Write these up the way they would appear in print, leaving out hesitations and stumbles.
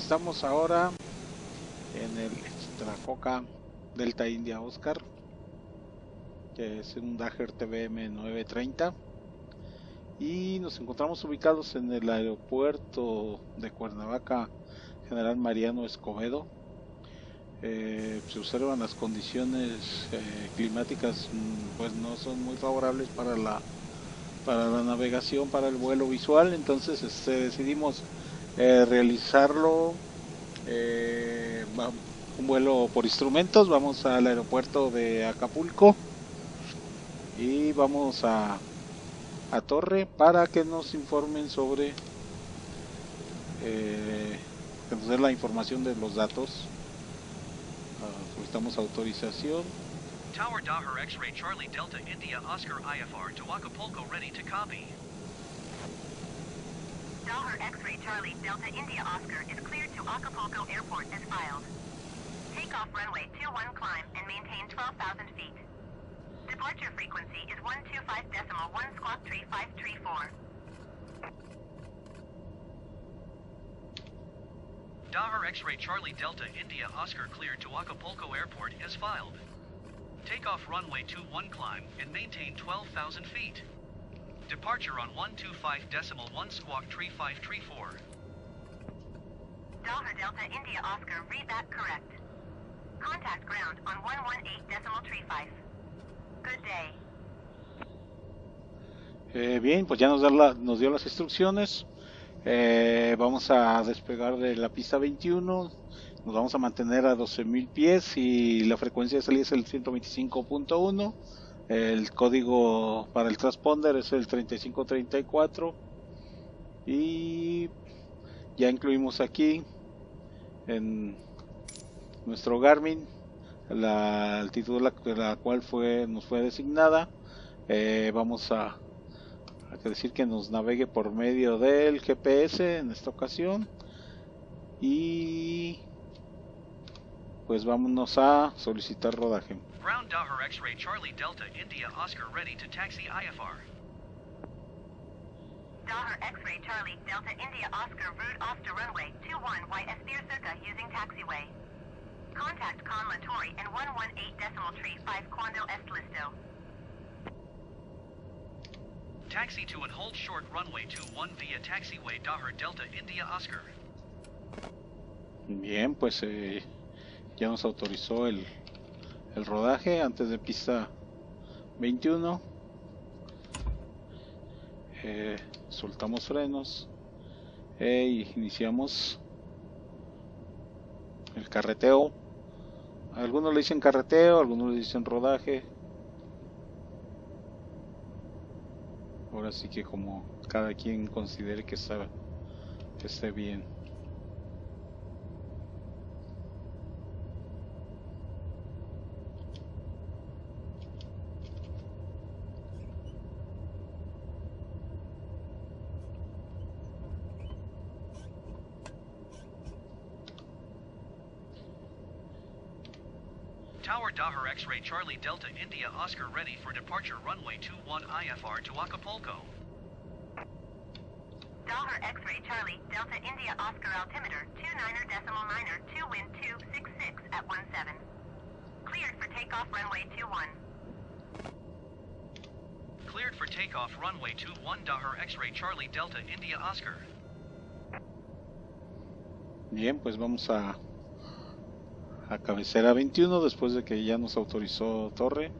estamos ahora en el Extrafoca Delta India Oscar, que es un Daher TBM 930, y nos encontramos ubicados en el aeropuerto de Cuernavaca General Mariano Escobedo. Se observan las condiciones climáticas, pues no son muy favorables para la navegación, para el vuelo visual. Entonces decidimos realizarlo un vuelo por instrumentos. Vamos al aeropuerto de Acapulco y vamos a Torre para que nos informen sobre que nos den la información de los datos. Solicitamos autorización. Tower Daher X-Ray Charlie Delta India Oscar IFR to Acapulco ready to copy. Daher X-Ray Charlie Delta India Oscar is cleared to Acapulco Airport as filed. Takeoff runway 21 climb and maintain 12,000 feet. Departure frequency is 125.1 squawk 3534. Daher X-Ray Charlie Delta India Oscar cleared to Acapulco Airport as filed. Takeoff runway 21 climb and maintain 12,000 feet. Departure on 125.1 squawk 3534. Daher Delta India Oscar, read that correct. Contact ground on 118.35. Good day. Bien, pues ya nos dio las instrucciones. Vamos a despegar de la pista 21. Nos vamos a mantener a 12.000 pies y la frecuencia de salida es el 125.1. El código para el transponder es el 3534. Y ya incluimos aquí en nuestro Garmin la altitud la cual nos fue designada. Vamos a decir que nos navegue por medio del GPS en esta ocasión, y pues vámonos a solicitar rodaje. Ground Daher X-Ray Charlie Delta India Oscar ready to taxi IFR. Daher X-Ray Charlie Delta India Oscar route off to runway 21 YS Circa using taxiway. Contact Con La Torre and 118.35 Cuando est listo. Taxi to and hold short runway 21 via taxiway Daher Delta India Oscar. Bien, pues ya nos autorizó el rodaje antes de pista 21. Soltamos frenos e iniciamos el carreteo. Algunos le dicen carreteo, algunos le dicen rodaje. Ahora sí que como cada quien considere que esté bien. Tower Daher X-Ray Charlie Delta India Oscar ready for departure runway 21 IFR to Acapulco. Daher X-Ray Charlie Delta India Oscar altimeter 29.9 wind 266 at 17. Cleared for takeoff runway 21. Cleared for takeoff runway 21 Daher X-Ray Charlie Delta India Oscar. Bien, pues vamos a cabecera 21 después de que ya nos autorizó Torre.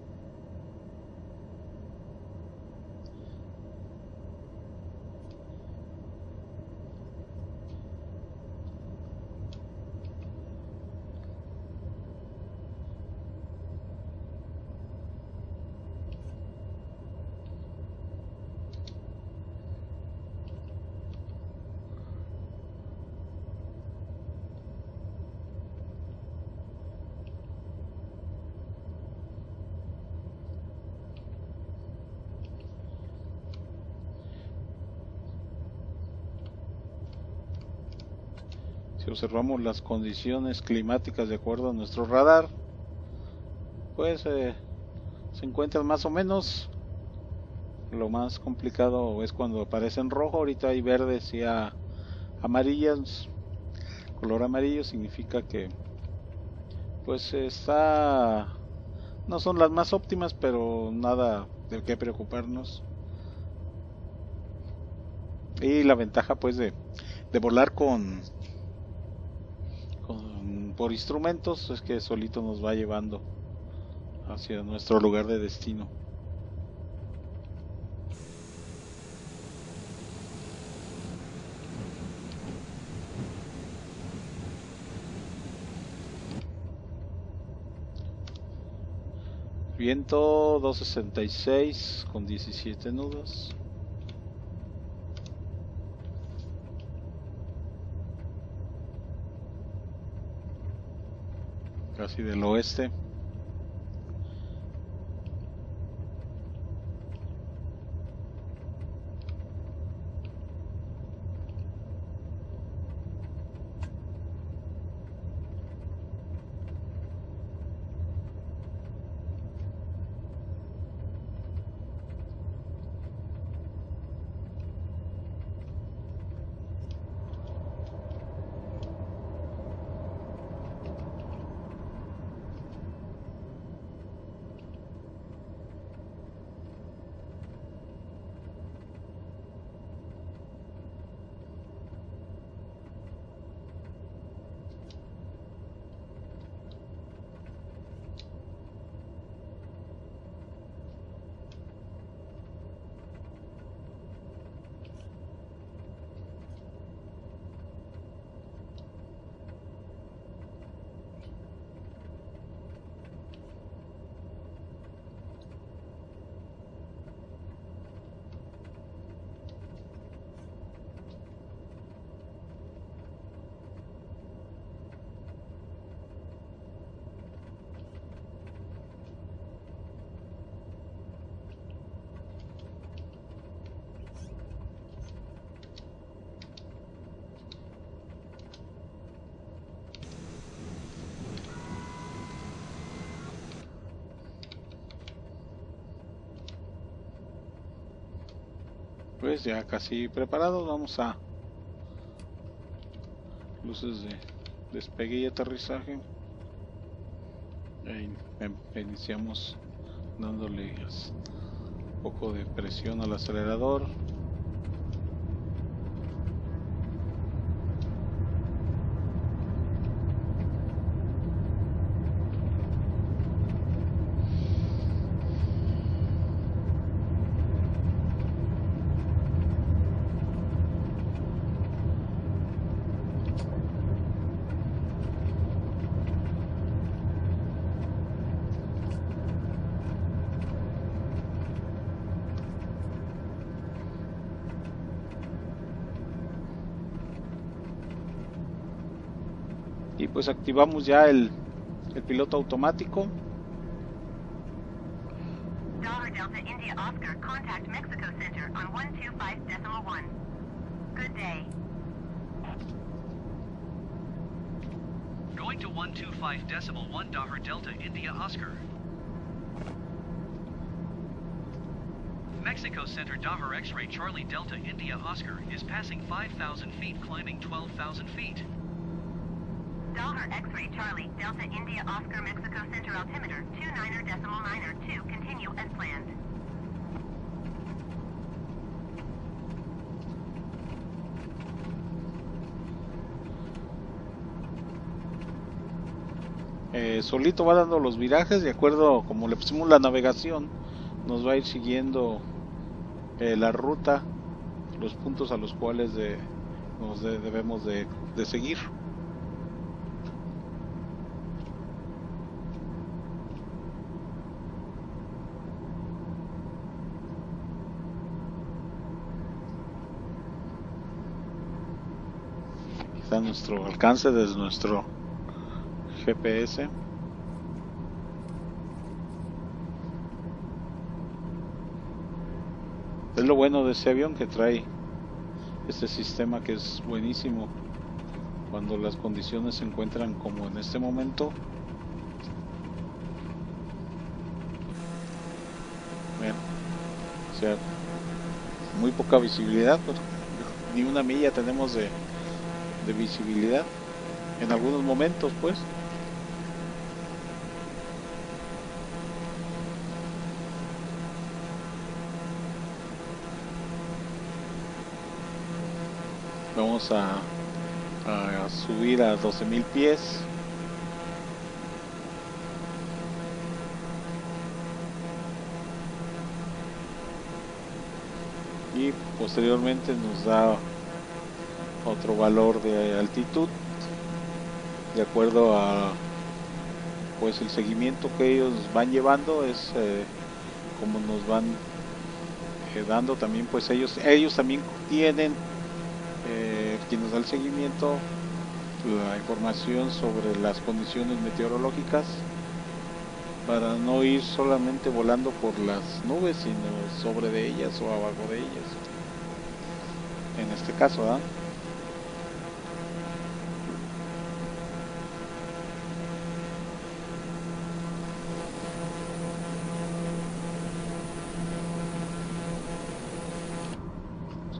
Si observamos las condiciones climáticas de acuerdo a nuestro radar, pues se encuentran más o menos. Lo más complicado es cuando aparece en rojo. Ahorita hay verdes y amarillas, color amarillo significa que pues está, no son las más óptimas, pero nada de qué preocuparnos. Y la ventaja pues de volar por instrumentos es que solito nos va llevando hacia nuestro lugar de destino. Viento 266 con 17 nudos. Casi del oeste. Pues ya casi preparados, vamos a luces de despegue y aterrizaje. Ahí iniciamos dándole un poco de presión al acelerador. Y pues activamos ya el piloto automático. Delta India Oscar, contact Mexico Center on 125.1. Good day. Going to 125.1 Delta India Oscar. Mexico Center X-ray Charlie Delta India Oscar is passing 5,000 feet, climbing 12,000 feet. X-ray Charlie Delta India Oscar Mexico Center altimeter 29.902. Continue as planned. Solito va dando los virajes de acuerdo como le pusimos la navegación, nos va a ir siguiendo la ruta, los puntos a los cuales debemos de seguir. Está a nuestro alcance desde nuestro GPS. Es lo bueno de ese avión, que trae este sistema que es buenísimo cuando las condiciones se encuentran como en este momento. Vean, o sea, muy poca visibilidad, pero ni una milla tenemos de visibilidad. en algunos momentos, pues. Vamos a subir a 12.000 pies. Y posteriormente nos da otro valor de altitud de acuerdo a pues el seguimiento que ellos van llevando. Es como nos van dando también, pues ellos también tienen quien nos da el seguimiento, la información sobre las condiciones meteorológicas, para no ir solamente volando por las nubes, sino sobre de ellas o abajo de ellas, en este caso, ¿verdad?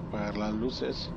Apagar las luces.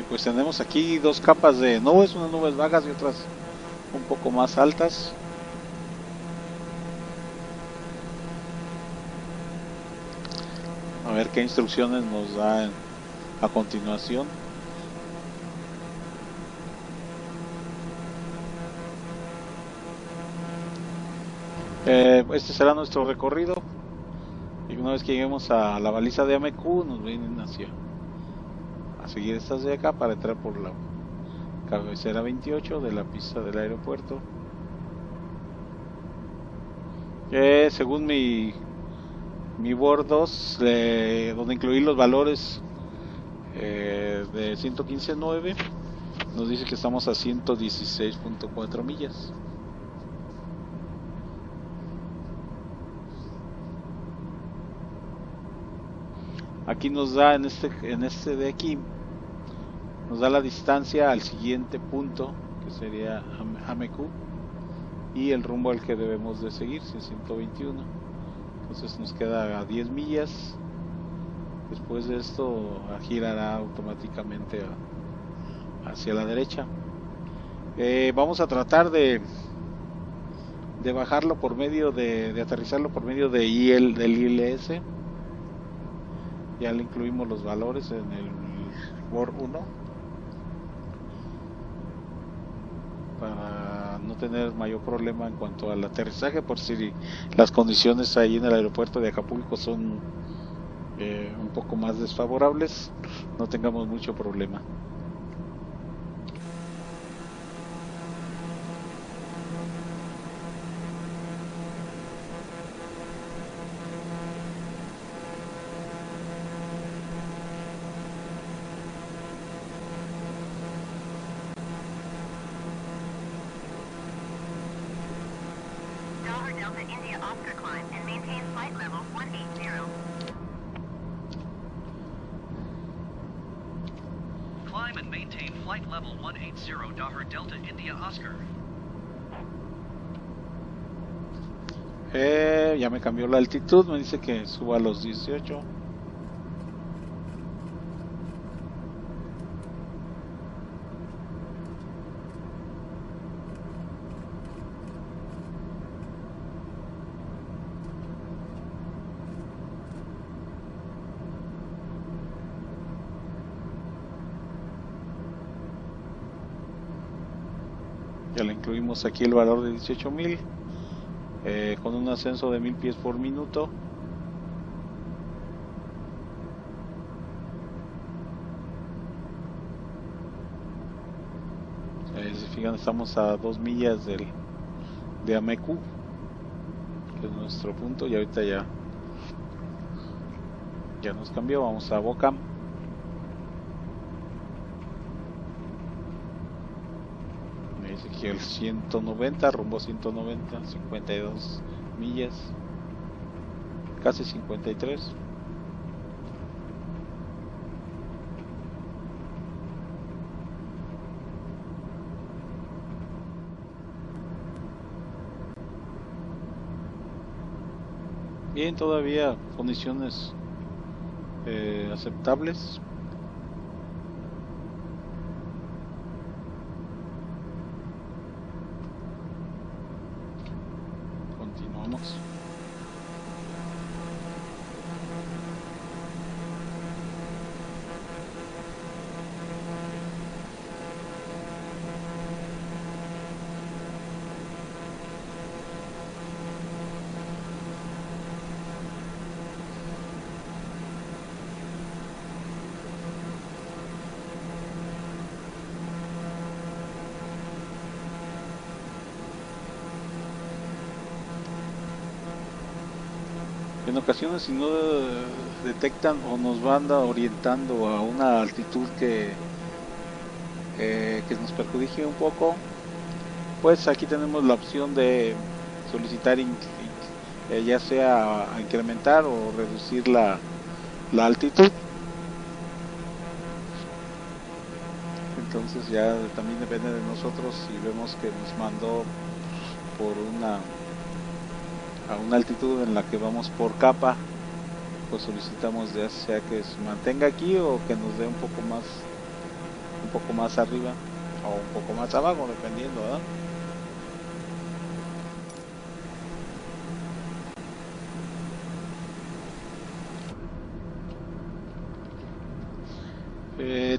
Pues tenemos aquí dos capas de nubes, unas nubes bajas y otras un poco más altas. A ver qué instrucciones nos da a continuación. Este será nuestro recorrido, y una vez que lleguemos a la baliza de AMQ nos vienen a seguir estas de acá para entrar por la cabecera 28 de la pista del aeropuerto. Según mi board 2, donde incluí los valores de 115.9, nos dice que estamos a 116.4 millas. Aquí nos da en este de aquí, nos da la distancia al siguiente punto, que sería AMQ, y el rumbo al que debemos de seguir, 121. Entonces nos queda a 10 millas. Después de esto girará automáticamente hacia la derecha. Vamos a tratar de bajarlo por medio de aterrizarlo por medio del ILS. Ya le incluimos los valores en el Board 1 para no tener mayor problema en cuanto al aterrizaje, por si las condiciones ahí en el aeropuerto de Acapulco son un poco más desfavorables, no tengamos mucho problema. Delta India Oscar climb and maintain flight level 180. Climb and maintain flight level 180 Dahar Delta India Oscar. Ya me cambió la altitud, me dice que suba a los 18. Ya le incluimos aquí el valor de 18.000, con un ascenso de 1.000 pies por minuto. Si fijan, estamos a 2 millas de AMQ, que es nuestro punto, y ahorita ya Ya nos cambió, vamos a Boca. Me dice que el 190, rumbo 190, 52 millas, casi 53. Bien, todavía condiciones aceptables. Continuamos. En ocasiones, si no detectan o nos van orientando a una altitud que nos perjudique un poco, pues aquí tenemos la opción de solicitar ya sea incrementar o reducir la altitud. Entonces ya también depende de nosotros. Si vemos que nos mandó por a una altitud en la que vamos por capa, pues solicitamos ya sea que se mantenga aquí o que nos dé un poco más arriba o un poco más abajo, dependiendo, ¿verdad?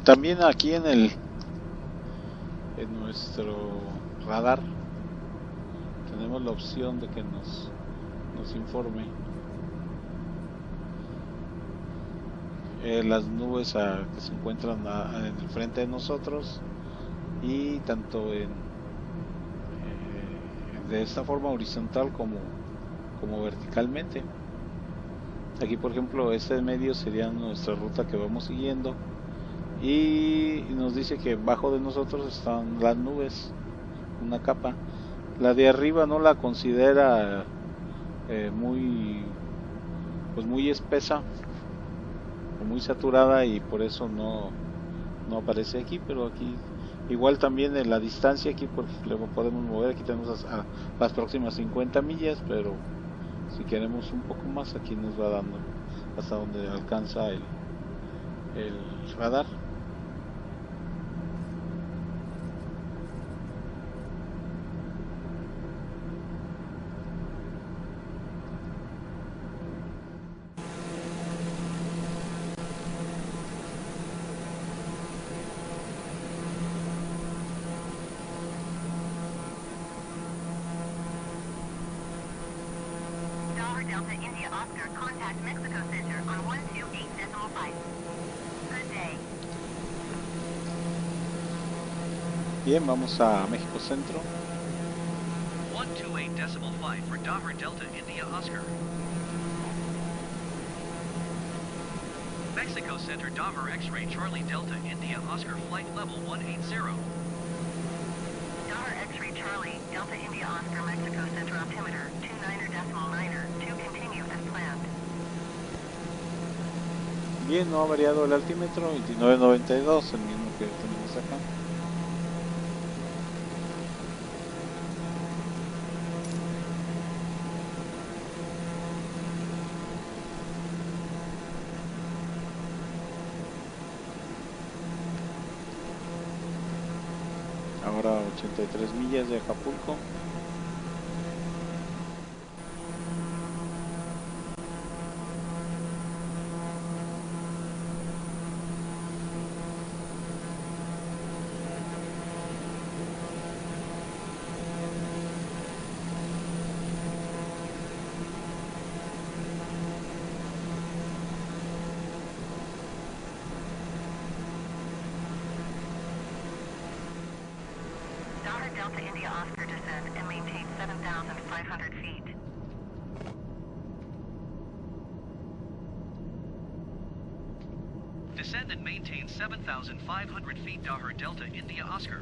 También aquí en nuestro radar tenemos la opción de que nos informe las nubes que se encuentran en el frente de nosotros, y tanto de esta forma horizontal como verticalmente. Aquí, por ejemplo, este medio sería nuestra ruta que vamos siguiendo, y nos dice que bajo de nosotros están las nubes, una capa. La de arriba no la considera muy espesa o muy saturada, y por eso no aparece aquí. Pero aquí igual también en la distancia, aquí lo podemos mover. Aquí tenemos a las próximas 50 millas, pero si queremos un poco más, aquí nos va dando hasta donde alcanza el radar. Delta India Oscar, contact Mexico Center on 128.5. Good day. Bien, vamos a México Centro. 128.5 for Dahmer Delta India Oscar. Mexico Center Dahmer X-ray Charlie Delta India Oscar flight level 180. Dahmer X-ray Charlie Delta India Oscar Mexico Center altimeter 29.9er to continue as planned. Bien, no ha variado el altímetro, 29.92, el mismo que tenemos acá. Ahora 83 millas de Acapulco. Delta India Oscar descend and maintain 7,500 feet. Descend and maintain 7,500 feet Dahar Delta India Oscar.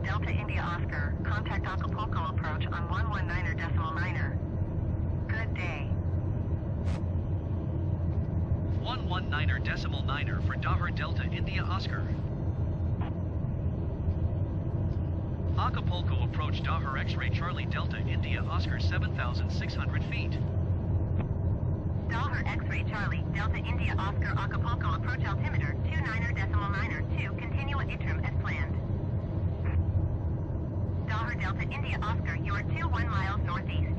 Delta India Oscar, contact Acapulco approach on 119.9er. Good day. 119.9er for Dahar Delta India Oscar. Acapulco approach Dahar X-ray Charlie Delta India Oscar 7,600 feet. Dahar X-ray Charlie Delta India Oscar Acapulco approach altimeter 29.9er 2 continua interim as planned. Dahar Delta India Oscar, you are 21 miles northeast.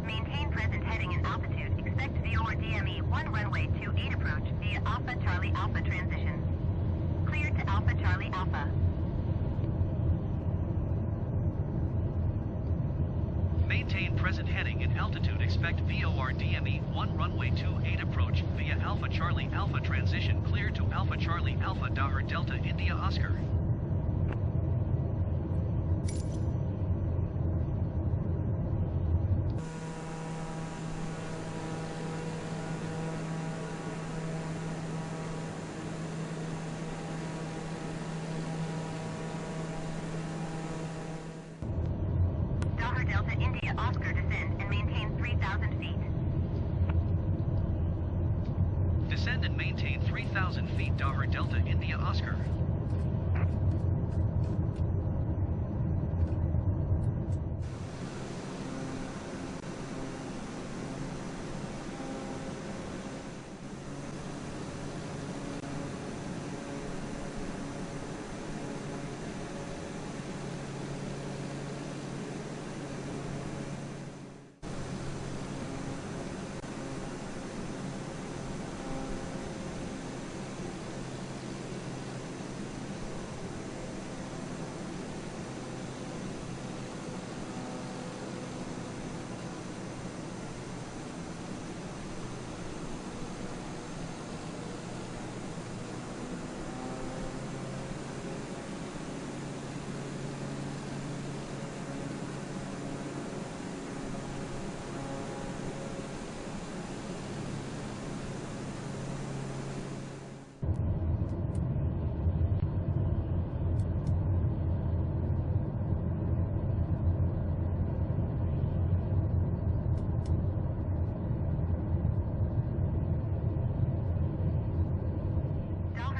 Maintain present heading and altitude. Expect VOR DME 1 runway 28 approach via Alpha Charlie Alpha transition. Cleared to Alpha Charlie Alpha. Maintain present heading and altitude. Expect VOR DME 1 runway 28 approach via Alpha Charlie Alpha transition. Cleared to Alpha Charlie Alpha Dahar Delta India Oscar. Delta India Oscar descend and maintain 3,000 feet. Descend and maintain 3,000 feet Dahar Delta India Oscar.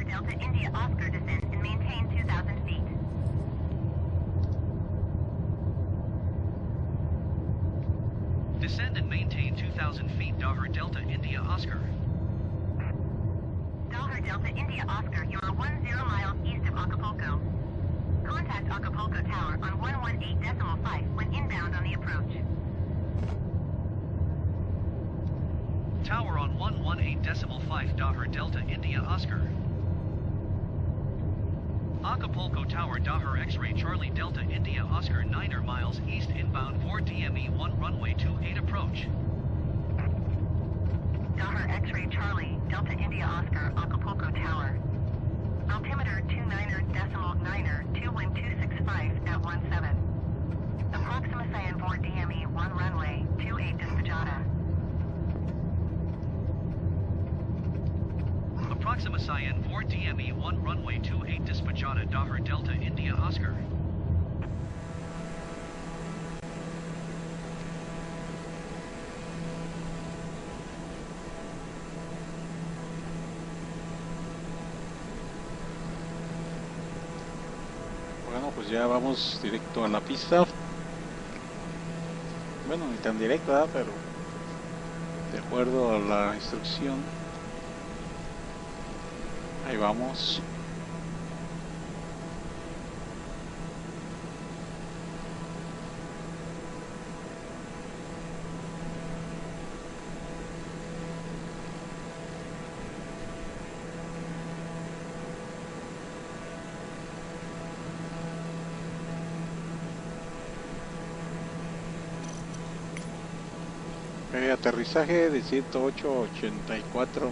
Delta India Oscar descend and maintain 2,000 feet. Descend and maintain 2,000 feet Dahar Delta India Oscar. Dahar Delta India Oscar, you are 10 miles east of Acapulco. Contact Acapulco Tower on 118.5 when inbound on the approach. Tower on 118.5 Dahar Delta India Oscar. Acapulco Tower Dahar X-ray Charlie Delta India Oscar 9 miles east inbound for DME 1 runway 28 approach. Dahar X-ray Charlie Delta India Oscar Acapulco Tower. Altimeter 29.9er 21265 at 17. Approxima Cyan for DME 1 runway 28 Despejada. Proxima Cyan 4 DME 1 runway 28 Despejada Dahar Delta India Oscar. Bueno, pues ya vamos directo a la pista. Bueno, ni tan directo, ¿verdad? Pero de acuerdo a la instrucción. Ahí vamos. Aterrizaje de 108.84.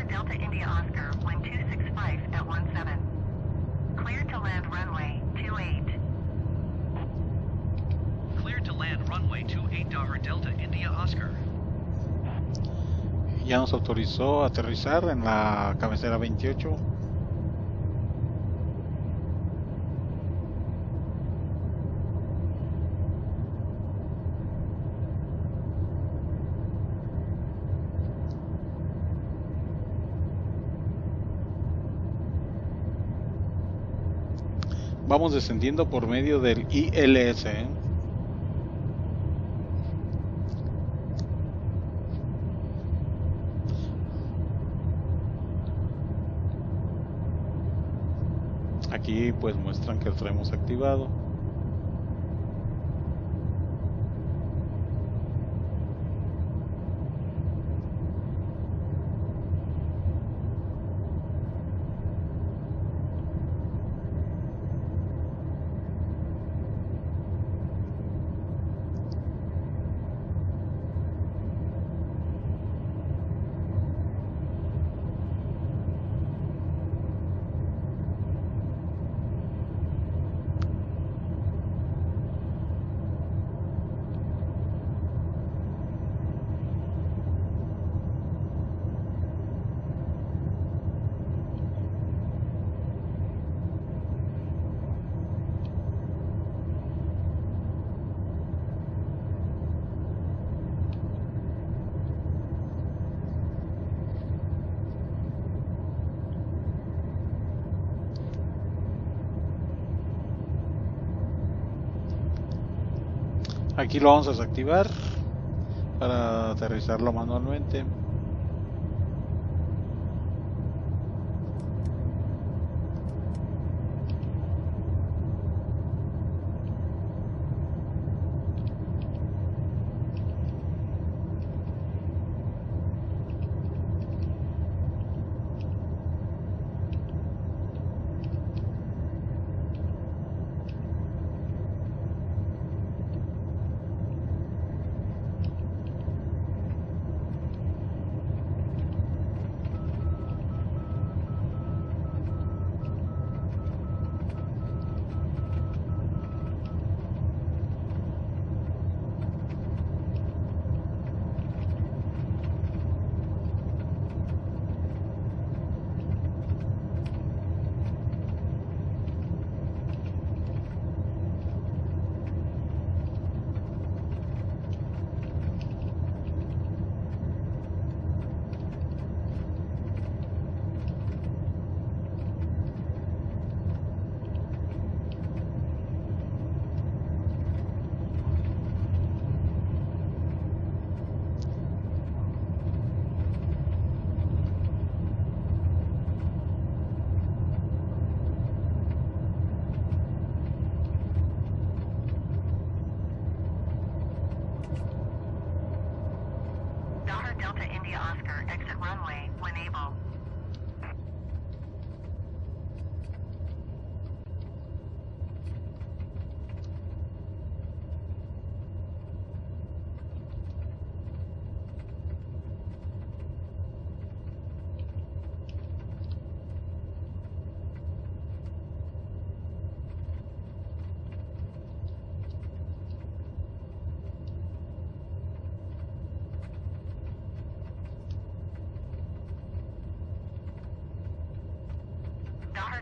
Delta India Oscar, wind 265 at 17. Cleared to land runway 28. Cleared to land runway 28 Delta India Oscar. Ya nos autorizó a aterrizar en la cabecera 28. Vamos descendiendo por medio del ILS, ¿eh? Aquí pues muestran que lo traemos activado. Aquí lo vamos a desactivar para aterrizarlo manualmente.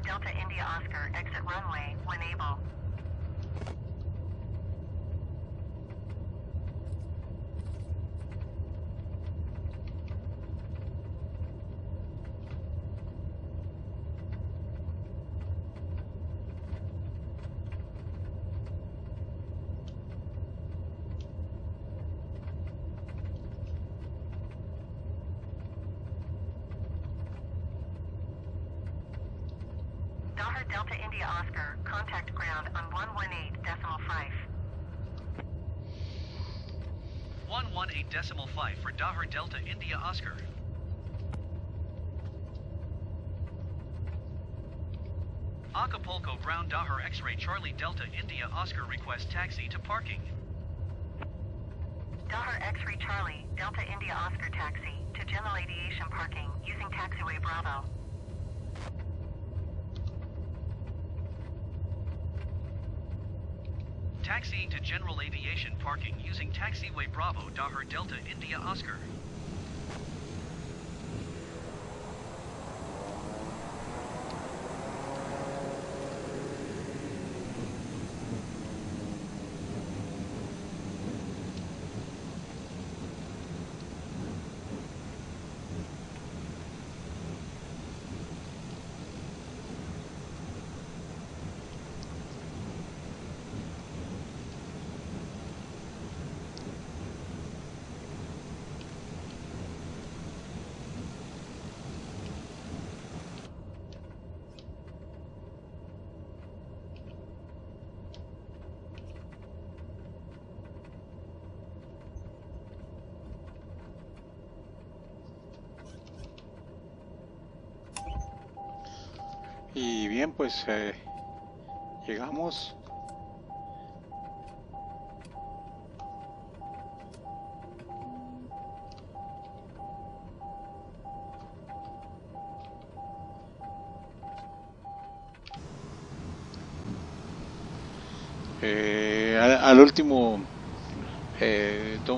Delta India Oscar, exit runway when able. Dahar Delta India Oscar, contact ground on 118.5. 118.5 for Dahar Delta India Oscar. Acapulco ground Dahar X-ray Charlie Delta India Oscar request taxi to parking. Dahar X-ray Charlie, Delta India Oscar taxi to General Aviation parking using taxiway Bravo. Taxiing to General Aviation parking using taxiway Bravo Dahar Delta India Oscar. Y bien, pues llegamos. Al último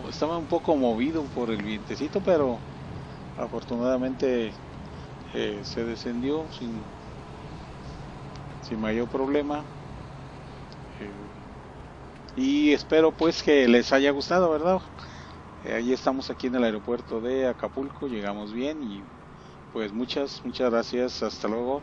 estaba un poco movido por el vientecito, pero afortunadamente se descendió sin mayor problema. Y espero pues que les haya gustado, ¿verdad? Ahí estamos aquí en el aeropuerto de Acapulco, llegamos bien y pues muchas gracias, hasta luego.